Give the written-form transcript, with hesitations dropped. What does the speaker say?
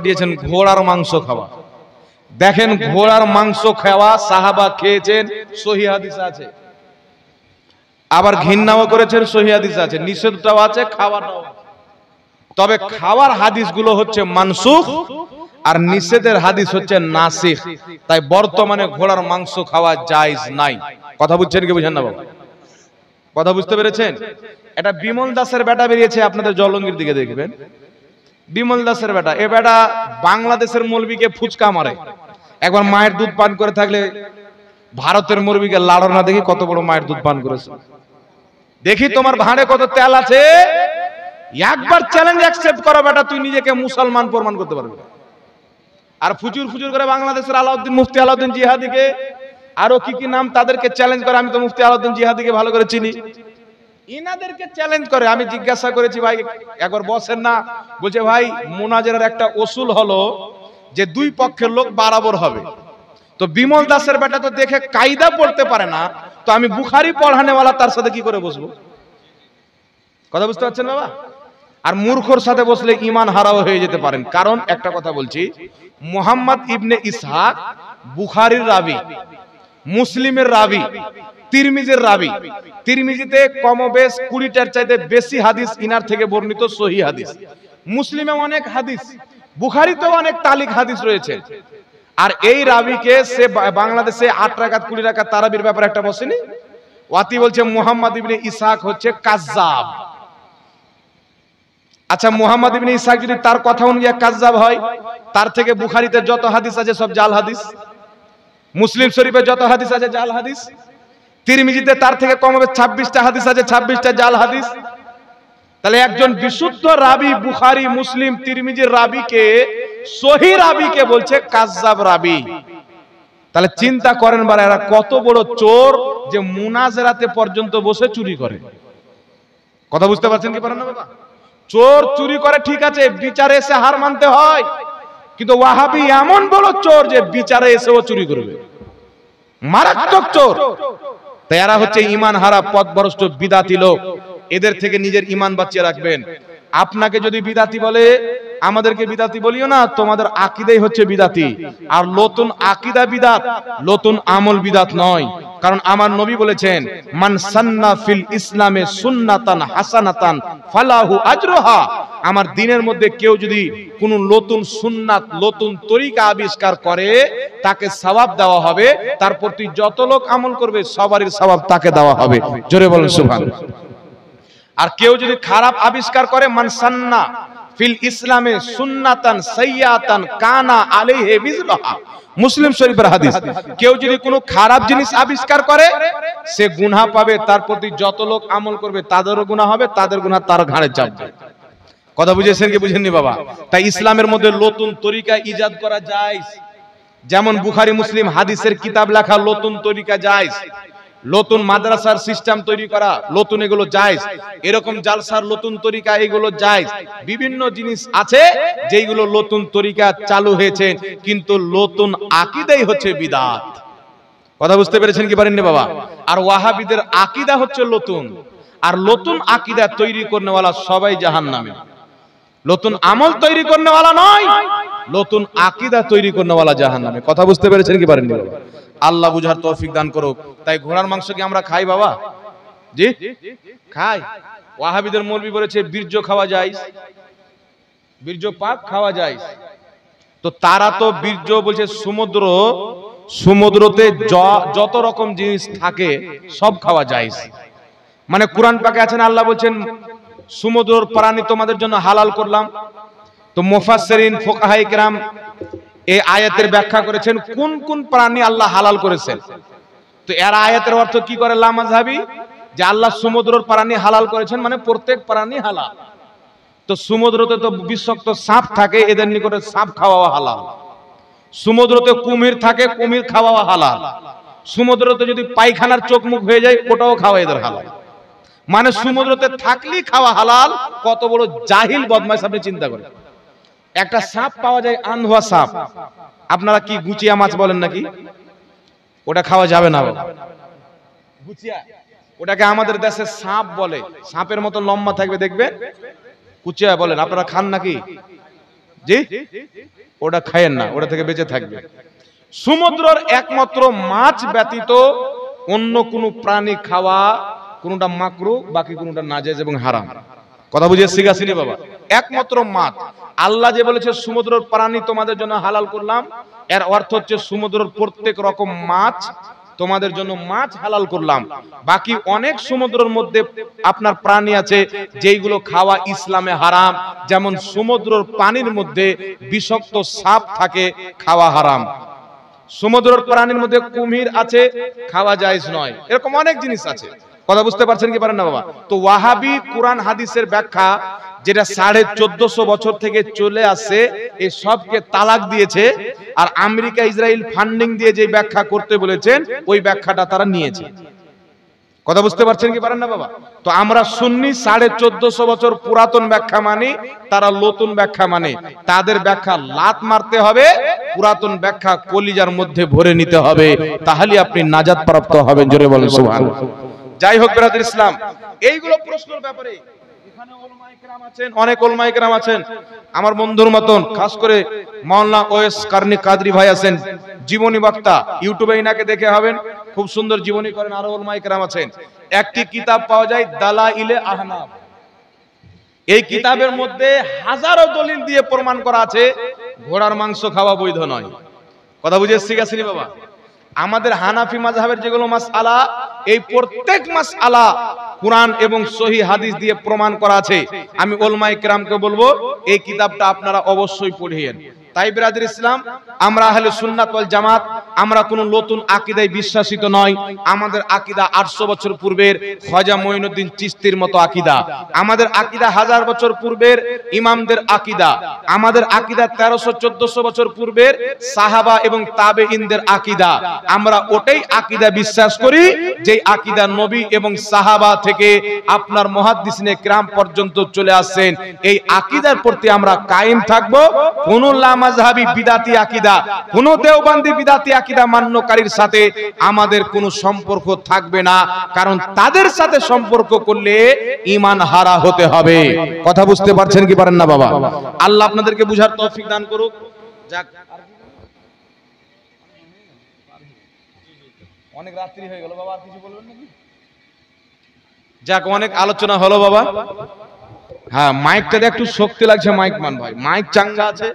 পাঠিয়েছেন ঘোড়ার মাংস খাওয়া। দেখেন ঘোড়ার মাংস খাওয়া সাহাবা খেয়েছেন, সহিহ হাদিস আছে। আবার ঘৃণাও করেছেন, সহিহ হাদিস আছে। নিষেধটাও আছে, খাওয়াটাও আছে। তবে খাওয়ার হাদিসগুলো হচ্ছে মানসুখ আর নিষেধের হাদিস হচ্ছে নাসিখ। তাই বর্তমানে ঘোড়ার মাংস খাওয়া জায়েজ নাই। কথা বুঝছেন কি বুঝেন না বাবা? কথা বুঝতে পেরেছেন? এটা বিমল দাসের বেটা বেরিয়েছে, আপনাদের জলঙ্গির দিকে দেখবেন। বিমল দাসের বেটা, এ বেটা বাংলাদেশের মৌলবীকে ফুচকা মারে। একবার মায়ের দুধ পান করে থাকলে ভারতের মৌলবীকে লাড়ো না দেখি কত বড় মায়ের দুধ পান করেছে। দেখি তোমার ভাঁড়ে কত তেল আছে। একবার চ্যালেঞ্জ অ্যাকসেপ্ট করো বেটা, তুই নিজেকে মুসলমান প্রমাণ করতে পারবি। আর ফুচুর ফুচুর করে বাংলাদেশের আলাউদ্দিন, মুফতি আলাউদ্দিন জিহাদিকে, আরো কি কি নাম, তাদেরকে চ্যালেঞ্জ করে। আমি তো মুফতি আলাউদ্দিন জিহাদিকে ভালো করে চিনি। ইনাদেরকে চ্যালেঞ্জ করে। আমি জিজ্ঞাসা করেছি, ভাই একবার বসেন না? বলছে ভাই মুনাজারের একটা উসুল হলো যে দুই পক্ষের লোক বরাবর হবে। তো বিমল দাসের বেটা তো দেখে কায়দা পড়তে পারে না, তো আমি বুখারী পড়ানেওয়ালা তার সাথে কি করে বসবো? কথা বুঝতে পারছেন বাবা? আর মূর্খর সাথে বসলে ঈমান হারাও হয়ে যেতে পারেন। কারণ একটা কথা বলছি, মুহাম্মদ ইবনে ইসহাক বুখারীর রাবী, মুসলিমের রাবী, তিরমিজির রাবী। তিরমিজিতে কমবেশ 20টার চাইতে বেশি হাদিস ইনার থেকে বর্ণিত সহিহ হাদিস। মুসলিমে অনেক হাদিস, বুখারীতেও অনেক তালিক হাদিস রয়েছে। আর এই রাবীকে সে বাংলাদেশে 8 রাকাত 20 রাকাত তারাবির ব্যাপারে একটা বসেনি। ওয়াতি বলছে মুহাম্মদ ইবনে ইসহাক হচ্ছে কাজ্জাব। আচ্ছা, মুহাম্মদ ইবনে ইসহাক যদি তার কথা অনুযায়ী কাজ্জাব হয়, তার থেকে বুখারীতে যত হাদিস আছে সব জাল হাদিস, মুসলিম শরীফে যত হাদিস আছে জাল হাদিস, তিরমিজিতে তার থেকে কম হবে 26টা হাদিস আছে, 26টা জাল হাদিস। তাহলে একজন বিশুদ্ধ রাবী বুখারী, মুসলিম, তিরমিজির রাবীকে, সহিহ রাবীকে বলছে কাজ্জাব রাবী। তাহলে চিন্তা করেন বারে এরা কত বড় চোর যে মুনাজারাতে পর্যন্ত বসে চুরি করে। কথা বুঝতে পারছেন কি পারেন না বাবা? চোর চুরি করে ঠিক আছে, বিচারে এসে হার মানতে হয়, কিন্তু ওয়াহাবি এমন বড় চোর যে বিচারে এসেও চুরি করবে, মারাত্মক চোর। তাই এরা হচ্ছে ঈমান হারা পথভ্রষ্ট বিদাতি লোক। এদের থেকে নিজের ঈমান বাঁচিয়ে রাখবেন। আপনাকে যদি বিদাতি বলে, আমাদেরকে বিদাতি বলিও না, তোমাদের আকীদাই হচ্ছে বিদাতি। আর নতুন আকীদা বিদাত, নতুন আমল বিদাত নয়। কারণ আমার নবী বলেছেন, মান সান্না ফিল ইসলামে সুন্নাতান হাসানাতান ফালাহু আজরুহা। আমার দ্বীনের মধ্যে কেউ যদি কোনো নতুন সুন্নাত, নতুন তরিকা আবিষ্কার করে, তাকে সওয়াব দেওয়া হবে। তার প্রতি যত লোক আমল করবে সবারই সওয়াব তাকে দেওয়া হবে। জোরে বলেন সুবহানাল্লাহ। আর কেউ যদি খারাপ আবিষ্কার করে, মান সান্না ফিল ইসলামে সুন্নাতান সাইয়াতান কানা আলাইহি বিজলহা, মুসলিম শরীফের হাদিস। কেউ যদি কোনো খারাপ জিনিস আবিষ্কার করে, সে গুনাহ পাবে। তার প্রতি যত লোক আমল করবে তাদেরও গুনাহ হবে, তাদের গুনাহ তার ঘাড়ে চাপবে। কথা বুঝেছেন কি বুঝেননি বাবা? তাই ইসলামের মধ্যে নতুন তরিকা ইজাদ করা জায়েজ। যেমন বুখারী মুসলিম হাদিসের কিতাব লেখা নতুন তরিকা জায়েজ। নতুন মাদ্রাসার সিস্টেম তৈরি করা নতুন, এগুলো জায়েজ। এরকম জালসার নতুন তরিকা, এগুলো জায়েজ। বিভিন্ন জিনিস আছে যেগুলো নতুন তরিকা চালু হয়েছে, কিন্তু নতুন আকীদাই হচ্ছে বিদআত। কথা বুঝতে পেরেছেন কি পারেননি বাবা? আর ওয়াহাবিদের আকীদা হচ্ছে নতুন, আর নতুন আকীদা তৈরি করনেওয়ালা সবাই জাহান্নামে। নতুন আমল তৈরি করনেওয়ালা নয়, নতুন আকীদা তৈরি করনেওয়ালা জাহান্নামে। কথা বুঝতে পেরেছেন কি পারেননি বাবা? আল্লাহ বুঝার তৌফিক দান করুক। তাই ঘোড়ার মাংস কি আমরা খাই বাবা? জি খাই। ওয়াহাবিদের মৌলবী বলেছে বীর্য খাওয়া যায়, বীর্য পাক খাওয়া যায়। তো তারা তো বীর্য বলছে সমুদ্র, সমুদ্রতে যত রকম জিনিস থাকে সব খাওয়া যায়। মানে কুরআন পাকে আছেন, আল্লাহ বলছেন সমুদ্রের প্রাণী তোমাদের জন্য হালাল করলাম। তো মুফাসসিরিন ফুকাহায়ে কেরাম এই আয়াতের ব্যাখ্যা করেছেন কোন কোন প্রাণী আল্লাহ হালাল করেছেন। তো এর আয়াতের অর্থ কি করে লামাযহাবী, যে আল্লাহ সমুদ্রের প্রাণী হালাল করেছেন মানে প্রত্যেক প্রাণী হালাল। তো সমুদ্রতে তো বিষাক্ত সাপ থাকে, এদের নিকটে সাপ খাওয়া হালাল। সমুদ্রতে কুমির থাকে, কুমির খাওয়া হালাল। সমুদ্রতে যদি পায়খানার চোখ মুখ হয়ে যায়, ওটাও খাওয়া এদের হালাল। মানে সমুদ্রতে থাকলেই খাওয়া হালাল। কত বড় জাহিল বদমাইশ আপনি চিন্তা করেন। একটা সাপ পাওয়া যায়, আনহুয়া সাপ। আপনারা কি গুচিয়া মাছ বলেন নাকি? ওটা খাওয়া যাবে না গুচিয়া, ওটাকে আমাদের দেশে সাপ বলে। সাপের মতো লম্বা থাকবে দেখবে, কুচিয়া বলেন। আপনারা খান নাকি? জি, ওটা খায়েন না, ওটা থেকে বেঁচে থাকবে। সমুদ্রের একমাত্র মাছ ব্যতীত অন্য কোনো প্রাণী খাওয়া কোনটা মাকরু, বাকি কোনটা নাজেজ এবং হারাম। কথা বুঝে শিখাছিনি বাবা? একমাত্র মাছ। আল্লাহ যে বলেছে সমুদ্রের প্রাণী তোমাদের জন্য হালাল করলাম, এর অর্থ হচ্ছে সমুদ্রের প্রত্যেক রকম মাছ তোমাদের জন্য মাছ হালাল করলাম। বাকি অনেক সমুদ্রের মধ্যে আপনার প্রাণী আছে যেইগুলো খাওয়া ইসলামে হারাম, যেমন সমুদ্রের পানির মধ্যে বিষাক্ত সাপ থাকে, খাওয়া হারাম। সমুদ্রের প্রাণীর মধ্যে কুমির আছে, খাওয়া জায়েজ নয়। এরকম অনেক জিনিস আছে। কথা বুঝতে পারছেন কি পারেন না বাবা? তো ওয়াহাবি কোরআন হাদিসের ব্যাখ্যা যেটা 1450 বছর থেকে চলে আসছে, এই সবকে তালাক দিয়েছে। আর আমেরিকা ইসরায়েল ফান্ডিং দিয়ে যে ব্যাখ্যা করতে বলেছেন, ওই ব্যাখ্যাটা তারা নিয়েছে। কথা বুঝতে পারছেন কি পারেন না বাবা? তো আমরা সুন্নি 1450 বছর পুরাতন ব্যাখ্যা মানি, তারা নতুন ব্যাখ্যা মানে। তাদের ব্যাখ্যা লাত মারতে হবে, পুরাতন ব্যাখ্যা কলিজার মধ্যে ভরে নিতে হবে, তাহলে আপনি নাজাত প্রাপ্ত হবেন। জোরে বলেন সুবহানাল্লাহ। যাই হোক ব্রাদার ইসলাম, এইগুলো প্রশ্নের ব্যাপারে এখানে উলামায়ে কেরাম আছেন, অনেক উলামায়ে কেরাম আছেন আমার বন্ধুর মতন, খাস করে মাওলানা ওয়েস কারনি কাদরি ভাই আছেন, জীবনী বক্তা। ইউটিউবে ইনাকে দেখে হবেন, খুব সুন্দর জীবনী করেন। আরো উলামায়ে কেরাম আছেন। একটি কিতাব পাওয়া যায় দালাইলে আহনাফ। এই কিতাবের মধ্যে হাজারো দলিল দিয়ে প্রমাণ করা আছে ঘোড়ার মাংস খাওয়া বৈধ নয়। কথা বুঝে শিখাছিনি বাবা? আমাদের হানাফি মাযহাবের যেগুলো মাসআলা, এই প্রত্যেক মাসআলা কুরআন এবং সহিহ হাদিস দিয়ে প্রমাণ করা আছে। আমি উলামায়ে কেরামকে বলবো এই কিতাবটা আপনারা অবশ্যই পড়িয়েন। তাই ব্রাদার ইসলাম, আমরা আহলে সুন্নাত ওয়াল জামাত, আমরা কোন নতুন আকীদায় বিশ্বাসিত নয়। আমাদের আকীদা 800 বছর পূর্বের খাজা মঈনুদ্দিন চিশতির মতো আকীদা। আমাদের আকীদা 1000 বছর পূর্বের ইমামদের আকীদা। আমাদের আকীদা 1300-1400 বছর পূর্বের সাহাবা এবং তাবেঈনদের আকীদা। আমরা ওটাই আকীদা বিশ্বাস করি যেই আকীদা নবী এবং সাহাবা থেকে আপনার মুহাদ্দিসিনে কিরাম পর্যন্ত চলে আসছেন। এই আকীদার প্রতি আমরা কায়েম থাকব। কোন লামাযহাবী বিদাতি আকীদা, কোন দেওবন্দি বিদাতি আকীদা মান্যকারীর সাথে আমাদের কোনো সম্পর্ক থাকবে না, কারণ তাদের সাথে সম্পর্ক করলে ঈমান হারা হতে হবে। কথা বুঝতে পারছেন কি পারেন না বাবা? আল্লাহ আপনাদেরকে বুঝার তৌফিক দান করুক। যাক, অনেক রাত্রি হয়ে গেল বাবা, আর কিছু বলবেন নাকি? যাক, অনেক আলোচনা হলো বাবা। হ্যাঁ, মাইকটাতে একটু শক্তি লাগছে মাইক মান ভাই, মাইক চাঙ্গা আছে।